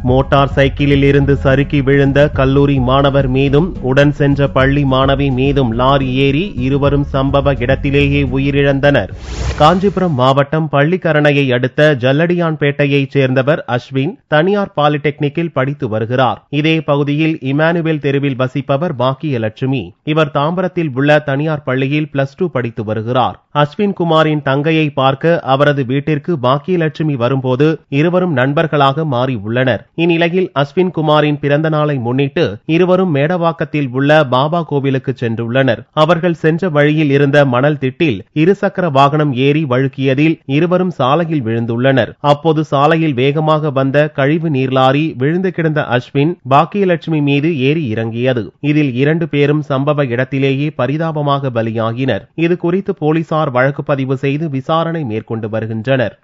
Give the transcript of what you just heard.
Motor சைக்கிளில் இருந்து சறுக்கி விழுந்த கல்லூரி மாணவர் மீதும் உடன் சென்ற பள்ளி மாணவி மீதும் லாரி ஏறி இருவரும் சம்பவ இடத்திலேயே உயிரிழந்தனர். காஞ்சிபுரம் மாவட்டம் பள்ளிக்கரணையை அடுத்த ஜல்லடியான்பேட்டையைச் சேர்ந்தவர் அஸ்வின் தனியார் பாலிடெக்னிக்கில் படித்து வருகிறார். இதே பகுதியில் இமானுவேல் தெருவில் வசிப்பவர் பாக்கியலட்சுமி. இவர் தாம்பரத்தில் உள்ள தனியார் பள்ளியில் +2 படித்து வருகிறார். அஸ்வின் குமாரின் தங்கையை பார்க்க அவரது வீட்டிற்கு பாக்கியலட்சுமி வரும்போது இருவரும் நண்பர்களாக மாறியுள்ளனர். இந்நிலையில் அஸ்வின் குமாரின் பிறந்த நாளை முன்னிட்டு இருவரும் மேடவாக்கத்தில் உள்ள பாபா கோவிலுக்கு சென்றுள்ளனர். அவர்கள் சென்ற வழியில் இருந்த மணல் திட்டில் இருசக்கர வாகனம் ஏறி வழுக்கியதில் இருவரும் சாலையில் விழுந்துள்ளனர். அப்போது சாலையில் வேகமாக வந்த கழிவு நீர் லாரி விழுந்து கிடந்த அஸ்வின் பாக்கியலட்சுமி மீது ஏறி இறங்கியது. இதில் 2 பேரும் சம்பவ இடத்திலேயே பரிதாபமாக பலியாகினர். இது குறித்து போலீசார் வழக்கு பதிவு செய்து விசாரணை மேற்கொண்டு வருகின்றனர்.